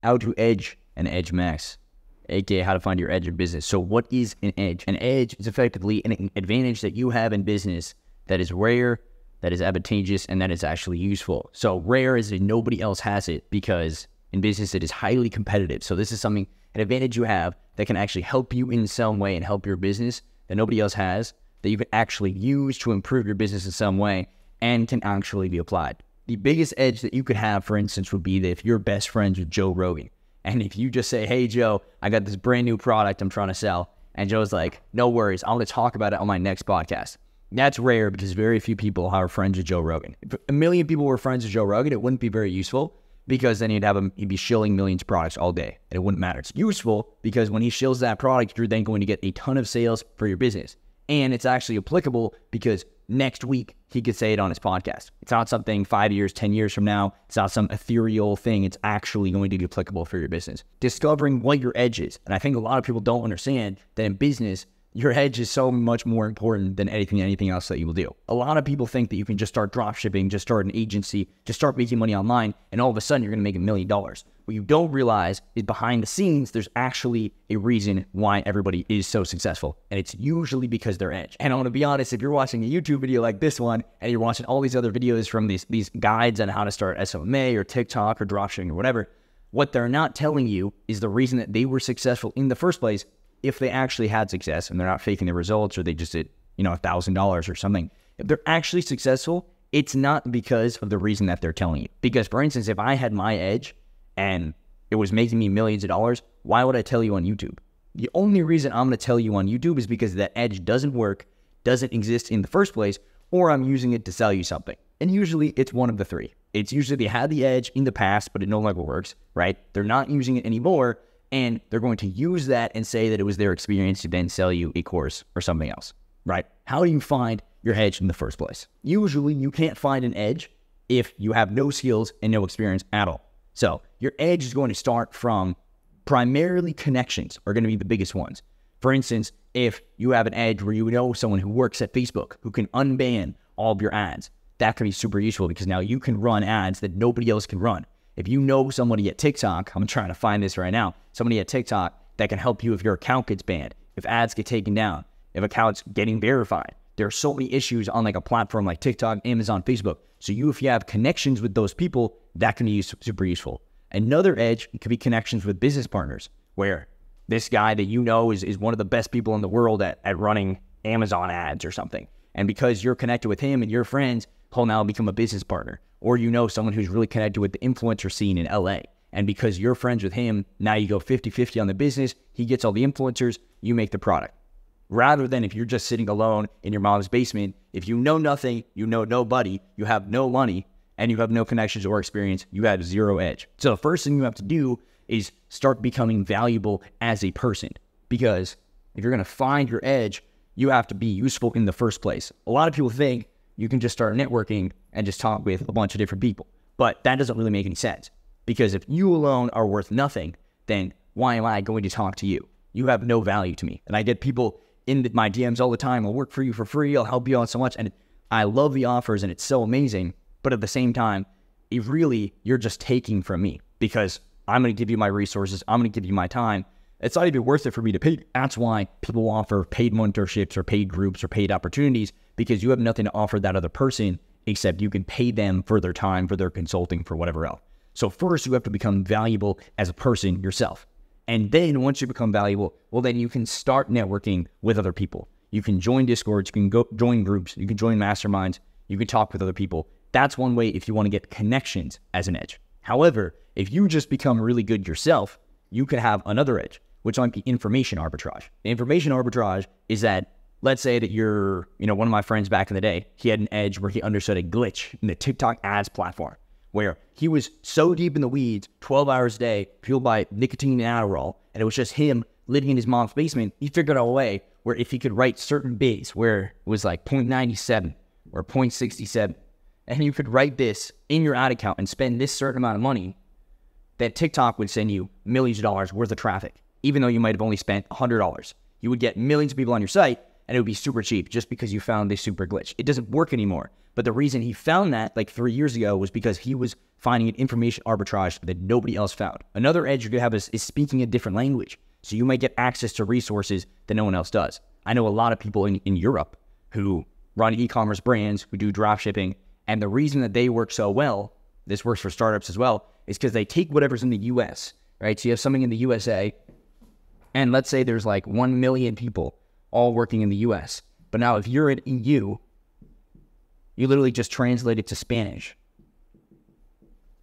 how to edge an edge max, aka how to find your edge in business. So what is an edge? An edge is effectively an advantage that you have in business that is rare, that is advantageous, and that is actually useful. So rare is that nobody else has it, because in business it is highly competitive. So this is something, an advantage you have that can actually help you in some way and help your business that nobody else has, that you can actually use to improve your business in some way and can actually be applied. The biggest edge that you could have, for instance, would be that if you're best friends with Joe Rogan, and if you just say, hey, Joe, I got this brand new product I'm trying to sell, and Joe's like, no worries, I'm going to talk about it on my next podcast. That's rare because very few people are friends with Joe Rogan. If a million people were friends with Joe Rogan, it wouldn't be very useful, because then he'd be shilling millions of products all day, and it wouldn't matter. It's useful because when he shills that product, you're then going to get a ton of sales for your business. And it's actually applicable because next week he could say it on his podcast. It's not something 5 years, 10 years from now. It's not some ethereal thing. It's actually going to be applicable for your business. Discovering what your edge is. And I think a lot of people don't understand that in business, your edge is so much more important than anything else that you will do. A lot of people think that you can just start drop shipping, just start an agency, just start making money online, and all of a sudden you're going to make $1 million. What you don't realize is behind the scenes, there's actually a reason why everybody is so successful. And it's usually because their edge. And I want to be honest, if you're watching a YouTube video like this one, and you're watching all these other videos from these guides on how to start SOMA or TikTok or dropshipping or whatever, what they're not telling you is the reason that they were successful in the first place, if they actually had success and they're not faking their results, or they just did, $1,000 or something. If they're actually successful, it's not because of the reason that they're telling you. Because, for instance, if I had my edge and it was making me millions of dollars, why would I tell you on YouTube? The only reason I'm going to tell you on YouTube is because that edge doesn't work, doesn't exist in the first place, or I'm using it to sell you something. And usually it's one of the three. It's usually they had the edge in the past, but it no longer works, right? They're not using it anymore, and they're going to use that and say that it was their experience to then sell you a course or something else, right? How do you find your edge in the first place? Usually you can't find an edge if you have no skills and no experience at all. So your edge is going to start from primarily connections are going to be the biggest ones. For instance, if you have an edge where you know someone who works at Facebook who can unban all of your ads, that can be super useful because now you can run ads that nobody else can run. If you know somebody at TikTok, I'm trying to find this right now, somebody at TikTok that can help you if your account gets banned, if ads get taken down, if accounts getting verified. There are so many issues on like a platform like TikTok, Amazon, Facebook. So if you have connections with those people, that can be super useful. Another edge could be connections with business partners, where this guy that you know is one of the best people in the world at running Amazon ads or something. And because you're connected with him and your friends, he'll now become a business partner. Or you know someone who's really connected with the influencer scene in LA. And because you're friends with him, now you go 50-50 on the business. He gets all the influencers, you make the product. Rather than if you're just sitting alone in your mom's basement, if you know nothing, you know nobody, you have no money, and you have no connections or experience, you have zero edge. So the first thing you have to do is start becoming valuable as a person. Because if you're going to find your edge, you have to be useful in the first place. A lot of people think you can just start networking and just talk with a bunch of different people. But that doesn't really make any sense. Because if you alone are worth nothing, then why am I going to talk to you? You have no value to me. And I get people in my DMs all the time. I'll work for you for free. I'll help you out so much. And I love the offers and it's so amazing. But at the same time, you're just taking from me because I'm going to give you my resources. I'm going to give you my time. It's not even worth it for me to pay. That's why people offer paid mentorships or paid groups or paid opportunities, because you have nothing to offer that other person except you can pay them for their time, for their consulting, for whatever else. So first you have to become valuable as a person yourself. And then once you become valuable, well, then you can start networking with other people. You can join Discords, you can go join groups, you can join masterminds, you can talk with other people. That's one way if you want to get connections as an edge. However, if you just become really good yourself, you can have another edge, which might be information arbitrage. The information arbitrage is that, let's say that you're, one of my friends back in the day, he had an edge where he understood a glitch in the TikTok ads platform, where he was so deep in the weeds, 12 hours a day, fueled by nicotine and Adderall, and it was just him living in his mom's basement. He figured out a way where if he could write certain bids where it was like 0.97 or 0.67, and you could write this in your ad account and spend this certain amount of money, that TikTok would send you millions of dollars worth of traffic, even though you might have only spent $100. You would get millions of people on your site, and it would be super cheap just because you found this super glitch. It doesn't work anymore. But the reason he found that like 3 years ago was because he was finding an information arbitrage that nobody else found. Another edge you could have is speaking a different language. So you might get access to resources that no one else does. I know a lot of people in Europe who run e-commerce brands, who do drop shipping, and the reason that they work so well, this works for startups as well, is because they take whatever's in the US, right? So you have something in the USA, and let's say there's like 1 million people all working in the US. But now if you're in EU, you literally just translate it to Spanish.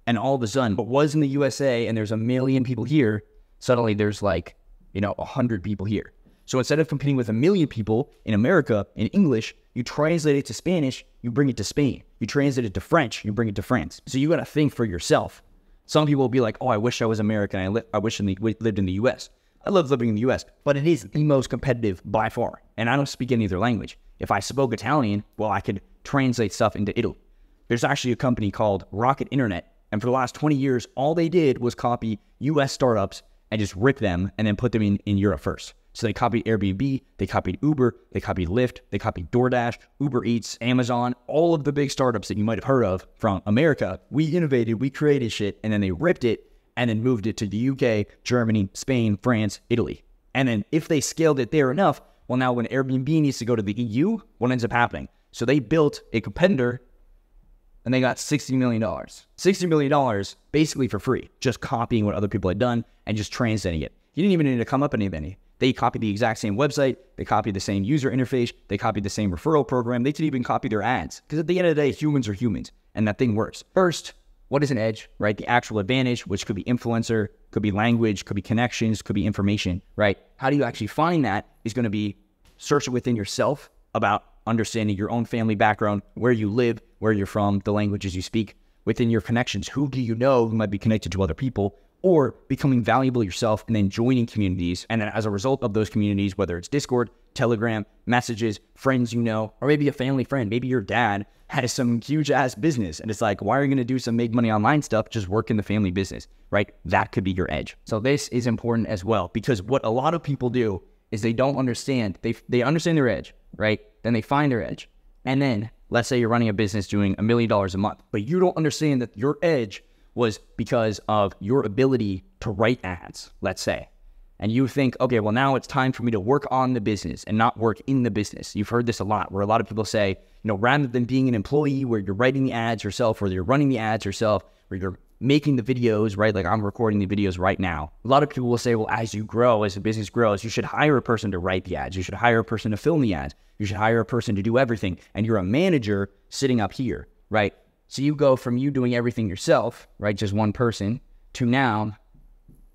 And all of a sudden, what was in the USA and there's 1 million people here, suddenly there's like, 100 people here. So instead of competing with 1 million people in America in English, you translate it to Spanish, you bring it to Spain. You translate it to French, you bring it to France. So you got to think for yourself. Some people will be like, oh, I wish I was American. I wish I lived in the US. I love living in the US, but it is the most competitive by far. And I don't speak any other language. If I spoke Italian, well, I could translate stuff into Italy. There's actually a company called Rocket Internet. And for the last 20 years, all they did was copy US startups and just rip them and then put them in Europe first. So they copied Airbnb, they copied Uber, they copied Lyft, they copied DoorDash, Uber Eats, Amazon, all of the big startups that you might have heard of from America. We innovated, we created shit, and then they ripped it and then moved it to the UK, Germany, Spain, France, Italy. And then if they scaled it there enough, well, now when Airbnb needs to go to the EU, what ends up happening? So they built a competitor and they got $60 million. $60 million basically for free, just copying what other people had done and just translating it. You didn't even need to come up with anything. They copied the exact same website, they copied the same user interface, they copied the same referral program, they didn't even copy their ads. Because at the end of the day, humans are humans, and that thing works. First, what is an edge, right? The actual advantage, which could be influencer, could be language, could be connections, could be information, right? How do you actually find that is going to be searching within yourself about understanding your own family background, where you live, where you're from, the languages you speak, within your connections. Who do you know who might be connected to other people? Or becoming valuable yourself and then joining communities. And then as a result of those communities, whether it's Discord, Telegram, messages, friends you know, or maybe a family friend, maybe your dad has some huge ass business. And it's like, why are you going to do some make money online stuff? Just work in the family business, right? That could be your edge. So this is important as well, because what a lot of people do is they don't understand. They understand their edge, right? Then they find their edge. And then let's say you're running a business doing $1 million a month, but you don't understand that your edge was because of your ability to write ads, let's say. And you think, okay, well, now it's time for me to work on the business and not work in the business. You've heard this a lot, where a lot of people say, rather than being an employee where you're writing the ads yourself, or you're running the ads yourself, or you're making the videos, right? Like I'm recording the videos right now. A lot of people will say, well, as you grow, as the business grows, you should hire a person to write the ads. You should hire a person to film the ads. You should hire a person to do everything. And you're a manager sitting up here, right? So you go from you doing everything yourself, right, just one person, to now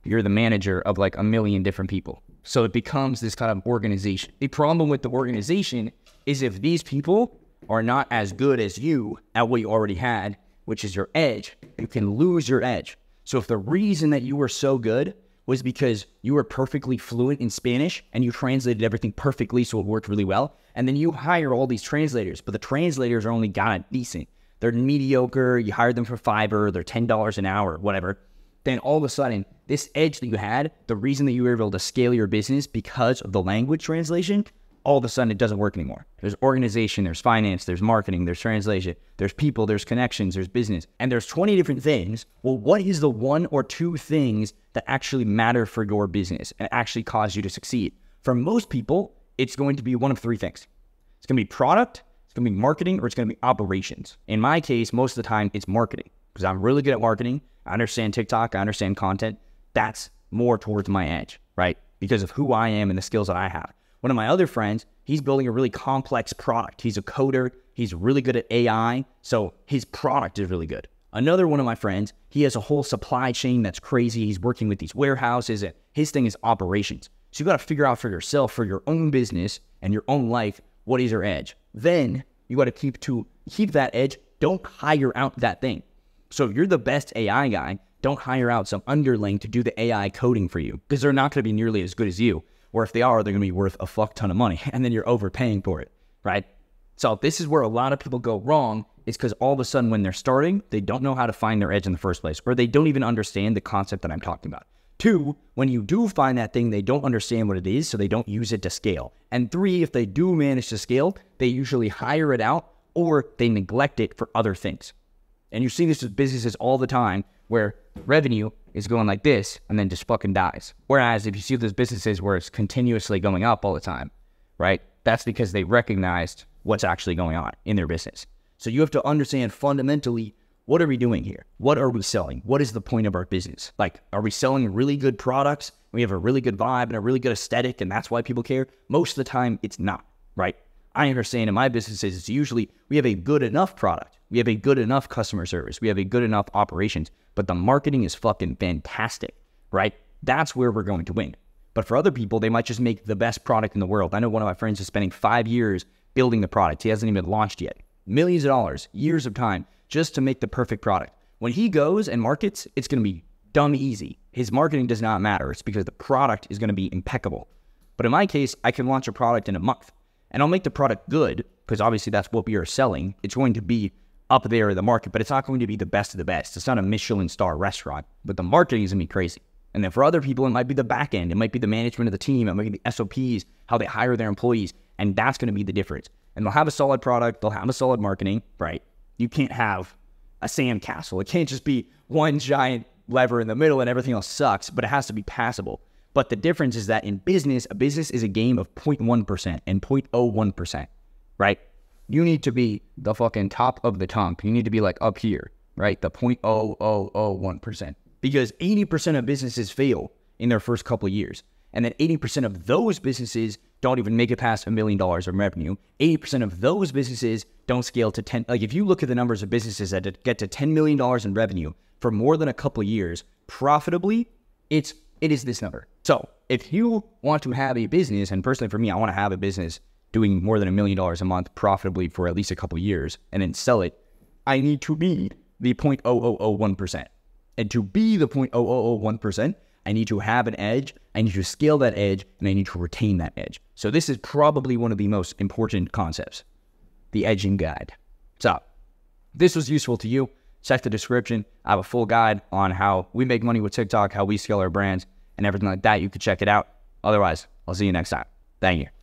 you're the manager of like 1 million different people. So it becomes this kind of organization. The problem with the organization is if these people are not as good as you at what you already had, which is your edge, you can lose your edge. So if the reason that you were so good was because you were perfectly fluent in Spanish and you translated everything perfectly so it worked really well, and then you hire all these translators, but the translators are only kind of decent. They're mediocre, you hired them for Fiverr, they're $10 an hour, whatever. Then all of a sudden, this edge that you had, the reason that you were able to scale your business because of the language translation, all of a sudden it doesn't work anymore. There's organization, there's finance, there's marketing, there's translation, there's people, there's connections, there's business, and there's 20 different things. Well, what is the 1 or 2 things that actually matter for your business and actually cause you to succeed? For most people, it's going to be one of 3 things. It's going to be product, it's going to be marketing, or it's going to be operations. In my case, most of the time, it's marketing because I'm really good at marketing. I understand TikTok, I understand content. That's more towards my edge, right? Because of who I am and the skills that I have. One of my other friends, he's building a really complex product. He's a coder. He's really good at AI. So his product is really good. Another one of my friends, he has a whole supply chain that's crazy. He's working with these warehouses, and his thing is operations. So you got to figure out for yourself, for your own business and your own life, what is your edge? Then you got to keep that edge. Don't hire out that thing. So if you're the best AI guy, don't hire out some underling to do the AI coding for you, because they're not going to be nearly as good as you. Or if they are, they're going to be worth a fuck ton of money, and then you're overpaying for it, right? So this is where a lot of people go wrong, is because all of a sudden when they're starting, they don't know how to find their edge in the first place, or they don't even understand the concept that I'm talking about. 2, when you do find that thing, they don't understand what it is, so they don't use it to scale. And 3, if they do manage to scale, they usually hire it out, or they neglect it for other things. And you see this with businesses all the time where revenue is going like this and then just fucking dies. Whereas if you see those businesses where it's continuously going up all the time, right? That's because they recognized what's actually going on in their business. So you have to understand fundamentally, what are we doing here? What are we selling? What is the point of our business? Like, are we selling really good products? We have a really good vibe and a really good aesthetic, and that's why people care? Most of the time, it's not, right? I understand in my businesses, it's usually we have a good enough product. We have a good enough customer service. We have a good enough operations, but the marketing is fucking fantastic, right? That's where we're going to win. But for other people, they might just make the best product in the world. I know one of my friends is spending 5 years building the product. He hasn't even launched yet. Millions of dollars, years of time, just to make the perfect product. When he goes and markets, it's going to be dumb easy. His marketing does not matter. It's because the product is going to be impeccable. But in my case, I can launch a product in a month. And I'll make the product good, because obviously that's what we are selling. It's going to be up there in the market, but it's not going to be the best of the best. It's not a Michelin star restaurant, but the marketing is going to be crazy. And then for other people, it might be the back end. It might be the management of the team. It might be the SOPs, how they hire their employees. And that's going to be the difference. And they'll have a solid product. They'll have a solid marketing, right? You can't have a sandcastle. It can't just be one giant lever in the middle and everything else sucks, but it has to be passable. But the difference is that in business, a business is a game of 0.1% and 0.01%, right? You need to be the fucking top of the tongue. You need to be like up here, right? The 0.0001%. Because 80% of businesses fail in their first couple of years. And then 80% of those businesses don't even make it past $1 million in revenue. 80% of those businesses don't scale to 10. Like if you look at the numbers of businesses that get to $10 million in revenue for more than a couple of years, profitably, it is this number. So if you want to have a business, and personally for me, I want to have a business doing more than $1 million a month profitably for at least a couple of years and then sell it, I need to be the 0.0001%. And to be the 0.0001%, I need to have an edge, I need to scale that edge, and I need to retain that edge. So this is probably one of the most important concepts, the edging guide. So if this was useful to you, check the description. I have a full guide on how we make money with TikTok, how we scale our brands, and everything like that. You can check it out. Otherwise, I'll see you next time. Thank you.